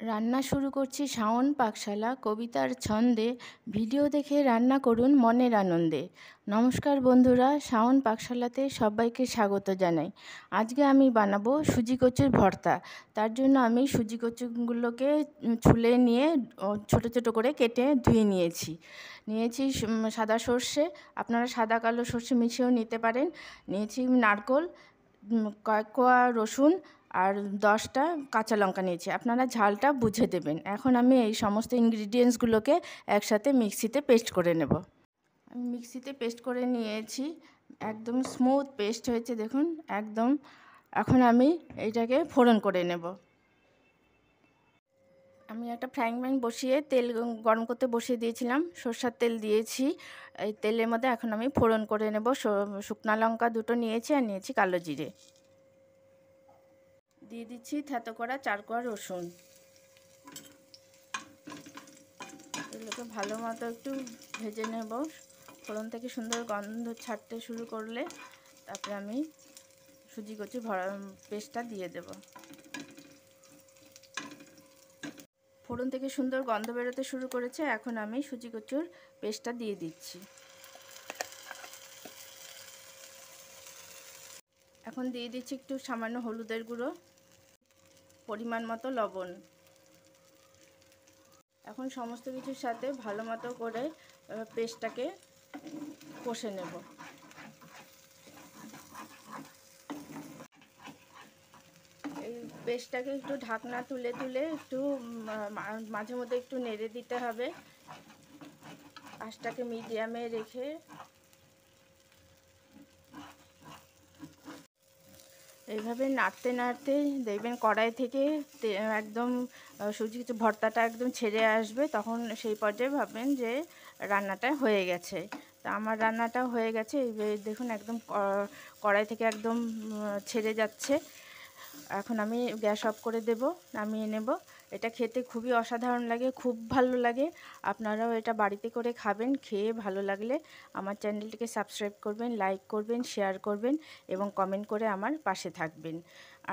রান্না শুরু করছি শাওন পাকশালা কবিতার ছন্দে। ভিডিও দেখে রান্না করুন মনের আনন্দে। নমস্কার বন্ধুরা, শাওন পাকশালাতে সবাইকে স্বাগত জানাই। আজকে আমি বানাবো সুজি কচুর ভর্তা। তার জন্য আমি সুজি কচুগুলোকে ছুলে নিয়ে ছোট ছোট করে কেটে ধুয়ে নিয়েছি সাদা সর্ষে, আপনারা সাদা কালো সর্ষে মিশিয়েও নিতে পারেন। নিয়েছি নারকোল, কয়েক কোয়া রসুন আর 10টা কাঁচা লঙ্কা নিয়েছি। আপনারা ঝালটা বুঝে দেবেন। এখন আমি এই সমস্ত ইনগ্রিডিয়েন্টসগুলোকে একসাথে মিক্সিতে পেস্ট করে নেব। আমি মিক্সিতে পেস্ট করে নিয়েছি, একদম স্মুথ পেস্ট হয়েছে দেখুন একদম। এখন আমি এইটাকে ফোড়ন করে নেব। আমি একটা ফ্রাইং প্যান বসিয়ে তেল গরম করতে বসিয়ে দিয়েছিলাম, সরষের তেল দিয়েছি। এই তেলের মধ্যে এখন আমি ফোড়ন করে নেব। শুকনো লঙ্কা 2টো নিয়েছি আর নিয়েছি কালো জিরে। দিয়ে দিচ্ছি থেতো করা 4 কোয়া রসুন। এগুলোকে ভালো মতো একটু ভেজে নেব। ফোড়ন থেকে সুন্দর গন্ধ ছাড়তে শুরু করলে তারপরে আমি সুজি কচু পেস্টটা দিয়ে দেব। ফোড়ন থেকে সুন্দর গন্ধ বেরোতে শুরু করেছে, এখন আমি সুজি কচুর পেস্টটা দিয়ে দিচ্ছি। এখন দিয়ে দিচ্ছি একটু সামান্য হলুদের গুঁড়ো, পরিমাণ মতো লবণ। এখন সমস্ত কিছুর সাথে ভালো মতো করে পেস্টটাকে কষে নেব। এই পেস্টটাকে একটু ঢাকনা তুলে তুলে একটু মাঝে মধ্যে একটু নেড়ে দিতে হবে। আঁচটাকে মিডিয়ামে রেখে এইভাবে নাড়তে নাড়তে দেখবেন কড়াই থেকে একদম সুজি ভর্তাটা একদম ছেড়ে আসবে। তখন সেই পর্যায়ে ভাববেন যে রান্নাটা হয়ে গেছে। তা আমার রান্নাটা হয়ে গেছে। এই দেখুন একদম কড়াই থেকে একদম ছেড়ে যাচ্ছে। এখন আমি গ্যাস অফ করে দেব, নামিয়ে নেব। এটা খেতে খুবই অসাধারণ লাগে, খুব ভালো লাগে। আপনারাও এটা বাড়িতে করে খাবেন। খেয়ে ভালো লাগলে আমার চ্যানেলটিকে সাবস্ক্রাইব করবেন, লাইক করবেন, শেয়ার করবেন এবং কমেন্ট করে আমার পাশে থাকবেন।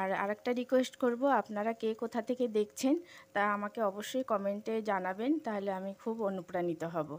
আর আরেকটা রিকোয়েস্ট করব, আপনারা কে কোথা থেকে দেখছেন তা আমাকে অবশ্যই কমেন্টে জানাবেন, তাহলে আমি খুব অনুপ্রাণিত হব।